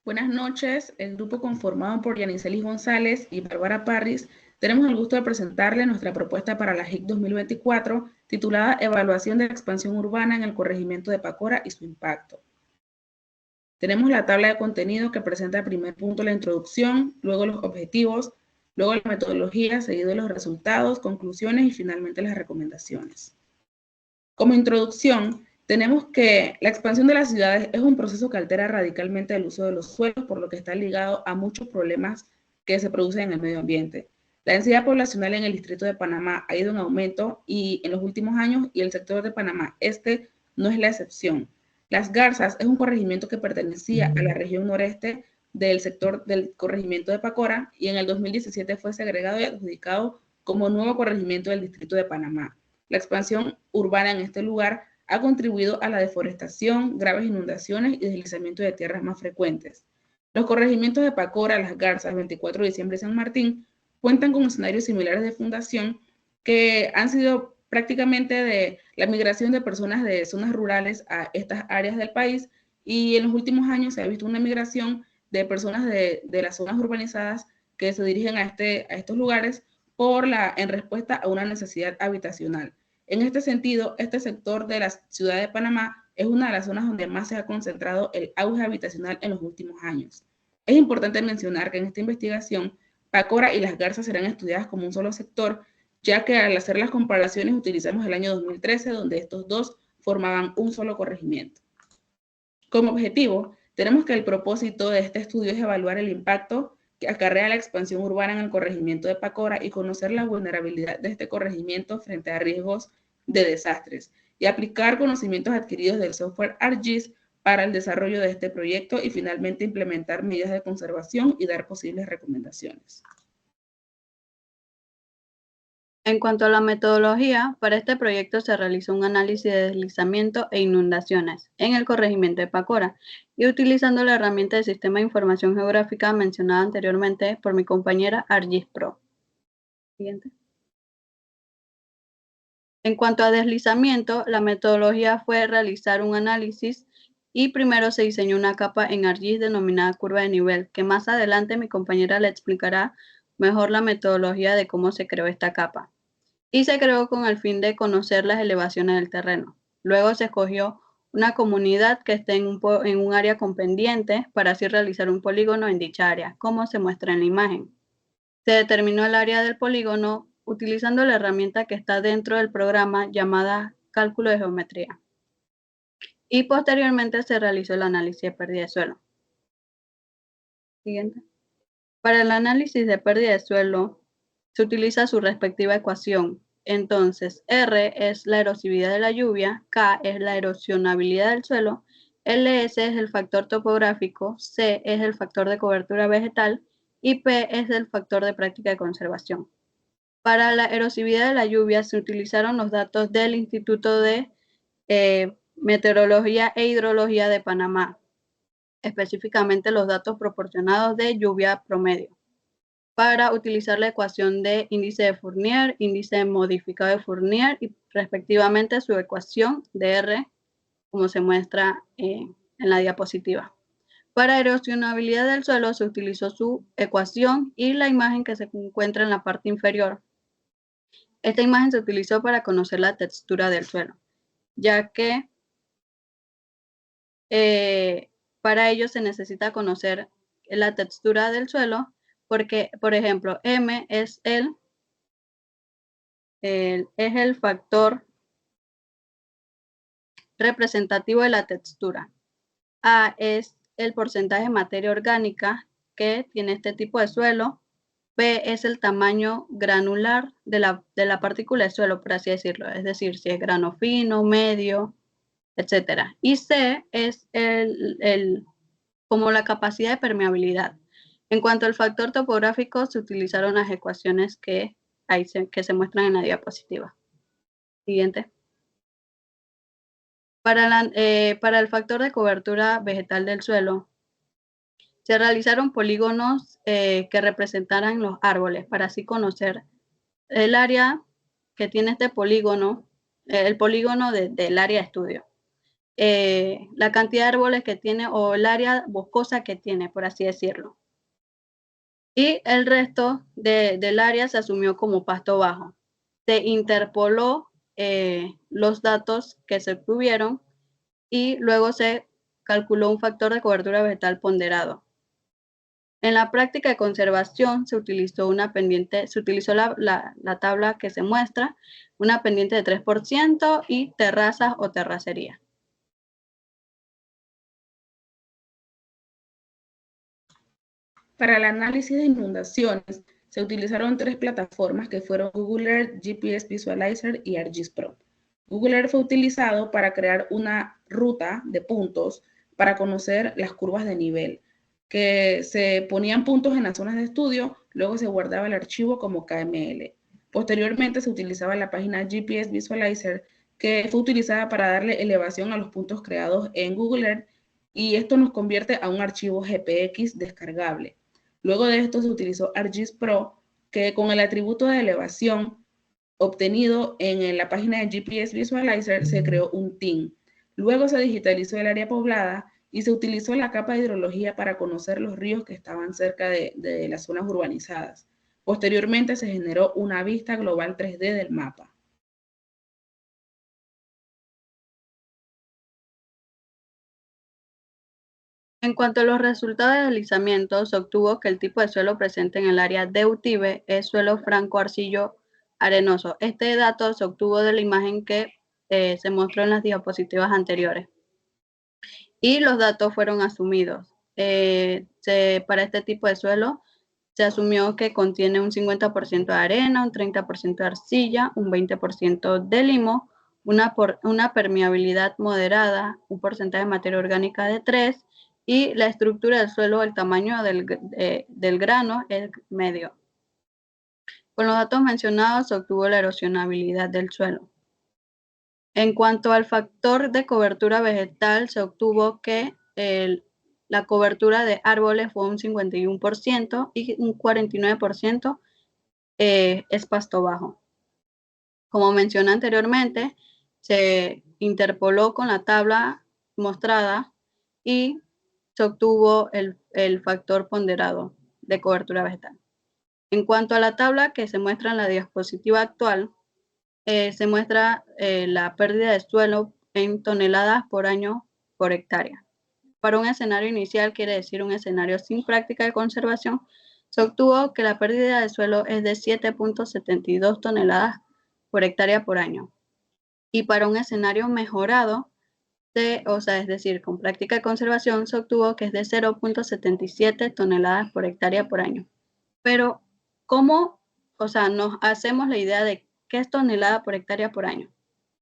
Buenas noches, el grupo conformado por Yanicelis González y Bárbara Parris tenemos el gusto de presentarle nuestra propuesta para la JIC 2024 titulada Evaluación de la expansión urbana en el corregimiento de Pacora y su impacto. Tenemos la tabla de contenido que presenta el primer punto la introducción, luego los objetivos, luego la metodología, seguido los resultados, conclusiones y finalmente las recomendaciones. Como introducción, tenemos que la expansión de las ciudades es un proceso que altera radicalmente el uso de los suelos, por lo que está ligado a muchos problemas que se producen en el medio ambiente. La densidad poblacional en el distrito de Panamá ha ido en aumento y en los últimos años, y el sector de Panamá Este no es la excepción. Las Garzas es un corregimiento que pertenecía a la región noreste del sector del corregimiento de Pacora y en el 2017 fue segregado y adjudicado como nuevo corregimiento del distrito de Panamá. La expansión urbana en este lugar ha contribuido a la deforestación, graves inundaciones y deslizamiento de tierras más frecuentes. Los corregimientos de Pacora, Las Garzas, 24 de diciembre y San Martín cuentan con escenarios similares de fundación que han sido prácticamente de la migración de personas de zonas rurales a estas áreas del país, y en los últimos años se ha visto una migración de personas de las zonas urbanizadas que se dirigen a estos lugares en respuesta a una necesidad habitacional. En este sentido, este sector de la ciudad de Panamá es una de las zonas donde más se ha concentrado el auge habitacional en los últimos años. Es importante mencionar que en esta investigación, Pacora y Las Garzas serán estudiadas como un solo sector, ya que al hacer las comparaciones utilizamos el año 2013, donde estos dos formaban un solo corregimiento. Como objetivo, tenemos que el propósito de este estudio es evaluar el impacto que acarrea la expansión urbana en el corregimiento de Pacora y conocer la vulnerabilidad de este corregimiento frente a riesgos de desastres y aplicar conocimientos adquiridos del software ArcGIS para el desarrollo de este proyecto y finalmente implementar medidas de conservación y dar posibles recomendaciones. En cuanto a la metodología, para este proyecto se realizó un análisis de deslizamiento e inundaciones en el corregimiento de Pacora y utilizando la herramienta de Sistema de Información Geográfica mencionada anteriormente por mi compañera ArcGIS Pro. Siguiente. En cuanto a deslizamiento, la metodología fue realizar un análisis y primero se diseñó una capa en ArcGIS denominada curva de nivel, que más adelante mi compañera le explicará mejor la metodología de cómo se creó esta capa. Y se creó con el fin de conocer las elevaciones del terreno. Luego se escogió una comunidad que esté en un área con pendientes para así realizar un polígono en dicha área, como se muestra en la imagen. Se determinó el área del polígono utilizando la herramienta que está dentro del programa llamada cálculo de geometría. Y posteriormente se realizó el análisis de pérdida de suelo. Siguiente. Para el análisis de pérdida de suelo se utiliza su respectiva ecuación. Entonces, R es la erosividad de la lluvia, K es la erosionabilidad del suelo, LS es el factor topográfico, C es el factor de cobertura vegetal y P es el factor de práctica de conservación. Para la erosividad de la lluvia se utilizaron los datos del Instituto de Meteorología e Hidrología de Panamá, específicamente los datos proporcionados de lluvia promedio, para utilizar la ecuación de índice de Fournier, índice modificado de Fournier y respectivamente su ecuación de R, como se muestra en la diapositiva. Para erosionabilidad del suelo se utilizó su ecuación y la imagen que se encuentra en la parte inferior. Esta imagen se utilizó para conocer la textura del suelo, ya que para ello se necesita conocer la textura del suelo, porque, por ejemplo, M es el factor representativo de la textura. A es el porcentaje de materia orgánica que tiene este tipo de suelo. P es el tamaño granular de la partícula de suelo, por así decirlo, es decir, si es grano fino, medio, etc. Y C es como la capacidad de permeabilidad. En cuanto al factor topográfico, se utilizaron las ecuaciones que se muestran en la diapositiva. Siguiente. Para el factor de cobertura vegetal del suelo, se realizaron polígonos que representaran los árboles para así conocer el área que tiene este polígono, el polígono del área de estudio. la cantidad de árboles que tiene o el área boscosa que tiene, por así decirlo. Y el resto del área se asumió como pasto bajo. Se interpoló los datos que se obtuvieron y luego se calculó un factor de cobertura vegetal ponderado. En la práctica de conservación se utilizó la tabla que se muestra, una pendiente de 3% y terrazas o terracería. Para el análisis de inundaciones, se utilizaron 3 plataformas que fueron Google Earth, GPS Visualizer y ArcGIS Pro. Google Earth fue utilizado para crear una ruta de puntos para conocer las curvas de nivel, que se ponían puntos en las zonas de estudio, luego se guardaba el archivo como KML. Posteriormente se utilizaba la página GPS Visualizer, que fue utilizada para darle elevación a los puntos creados en Google Earth, y esto nos convierte a un archivo GPX descargable. Luego de esto se utilizó ArcGIS Pro, que con el atributo de elevación obtenido en la página de GPS Visualizer se creó un TIN. Luego se digitalizó el área poblada y se utilizó la capa de hidrología para conocer los ríos que estaban cerca de las zonas urbanizadas. Posteriormente se generó una vista global 3D del mapa. En cuanto a los resultados de deslizamiento, se obtuvo que el tipo de suelo presente en el área de Utibe es suelo franco-arcillo arenoso. Este dato se obtuvo de la imagen que se mostró en las diapositivas anteriores. Y los datos fueron asumidos. Para este tipo de suelo se asumió que contiene un 50% de arena, un 30% de arcilla, un 20% de limo, una permeabilidad moderada, un porcentaje de materia orgánica de 3, y la estructura del suelo, el tamaño del grano es medio. Con los datos mencionados se obtuvo la erosionabilidad del suelo. En cuanto al factor de cobertura vegetal, se obtuvo que la cobertura de árboles fue un 51% y un 49% es pasto bajo. Como mencioné anteriormente, se interpoló con la tabla mostrada y se obtuvo el factor ponderado de cobertura vegetal. En cuanto a la tabla que se muestra en la diapositiva actual, se muestra la pérdida de suelo en toneladas por año por hectárea. Para un escenario inicial, quiere decir un escenario sin práctica de conservación, se obtuvo que la pérdida de suelo es de 7.72 toneladas por hectárea por año. Y para un escenario mejorado, es decir, con práctica de conservación, se obtuvo que es de 0.77 toneladas por hectárea por año. Pero, ¿cómo nos hacemos la idea de qué es tonelada por hectárea por año?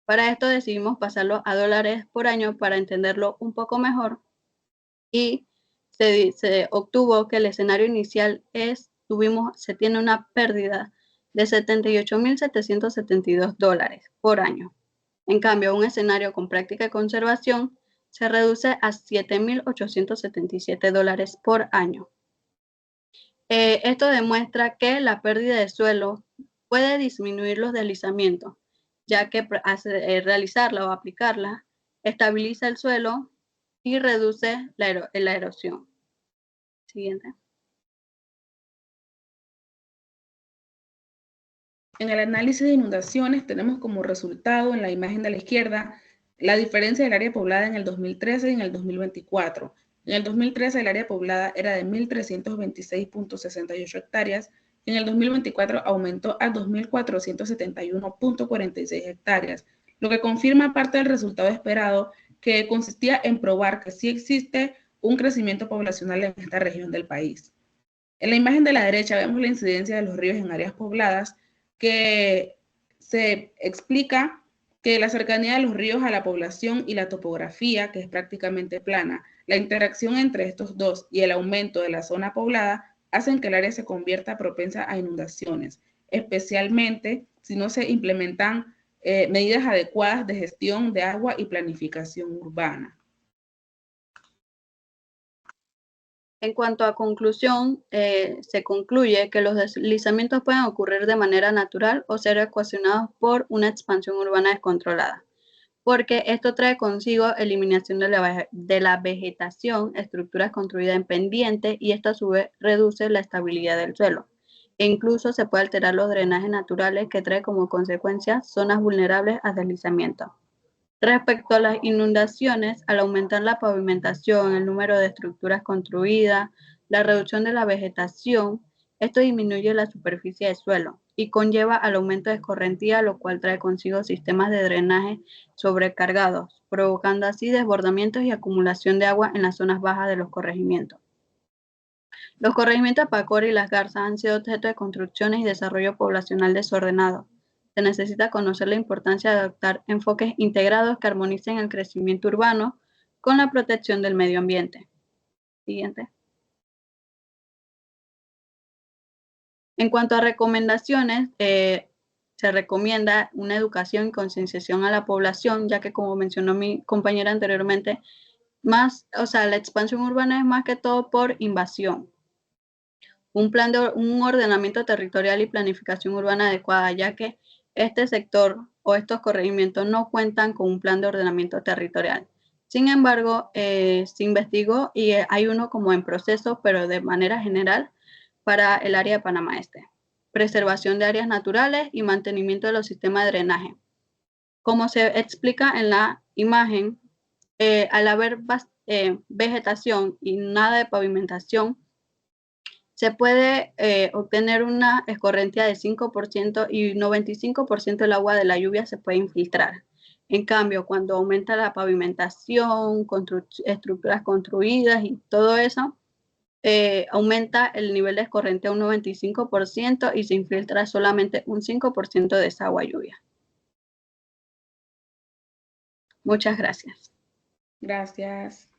Para esto decidimos pasarlo a dólares por año para entenderlo un poco mejor, y se obtuvo que el escenario inicial se tiene una pérdida de 78.772 dólares por año. En cambio, un escenario con práctica de conservación se reduce a 7.877 dólares por año. Esto demuestra que la pérdida de suelo puede disminuir los deslizamientos, ya que realizarla o aplicarla estabiliza el suelo y reduce la erosión. Siguiente. En el análisis de inundaciones tenemos como resultado en la imagen de la izquierda la diferencia del área poblada en el 2013 y en el 2024. En el 2013 el área poblada era de 1.326.68 hectáreas, y en el 2024 aumentó a 2.471.46 hectáreas, lo que confirma parte del resultado esperado, que consistía en probar que sí existe un crecimiento poblacional en esta región del país. En la imagen de la derecha vemos la incidencia de los ríos en áreas pobladas, que se explica que la cercanía de los ríos a la población y la topografía, que es prácticamente plana, la interacción entre estos dos y el aumento de la zona poblada hacen que el área se convierta propensa a inundaciones, especialmente si no se implementan medidas adecuadas de gestión de agua y planificación urbana. En cuanto a conclusión, se concluye que los deslizamientos pueden ocurrir de manera natural o ser ocasionados por una expansión urbana descontrolada. porque esto trae consigo eliminación de la vegetación, estructuras construidas en pendiente, y esto a su vez reduce la estabilidad del suelo. E incluso se puede alterar los drenajes naturales, que trae como consecuencia zonas vulnerables a deslizamiento. Respecto a las inundaciones, al aumentar la pavimentación, el número de estructuras construidas, la reducción de la vegetación, esto disminuye la superficie del suelo y conlleva al aumento de escorrentía, lo cual trae consigo sistemas de drenaje sobrecargados, provocando así desbordamientos y acumulación de agua en las zonas bajas de los corregimientos. Los corregimientos Pacora y Las Garzas han sido objeto de construcciones y desarrollo poblacional desordenado. Se necesita conocer la importancia de adoptar enfoques integrados que armonicen el crecimiento urbano con la protección del medio ambiente. Siguiente. En cuanto a recomendaciones, se recomienda una educación y concienciación a la población, ya que, como mencionó mi compañera anteriormente, la expansión urbana es más que todo por invasión. Un ordenamiento territorial y planificación urbana adecuada, ya que este sector o estos corregimientos no cuentan con un plan de ordenamiento territorial. Sin embargo, se investigó y hay uno como en proceso, pero de manera general, para el área de Panamá Este. Preservación de áreas naturales y mantenimiento de los sistemas de drenaje. Como se explica en la imagen, al haber vegetación y nada de pavimentación, se puede obtener una escorrentía de 5% y 95% del agua de la lluvia se puede infiltrar. En cambio, cuando aumenta la pavimentación, estructuras construidas y todo eso, aumenta el nivel de escorrentía un 95% y se infiltra solamente un 5% de esa agua lluvia. Muchas gracias. Gracias.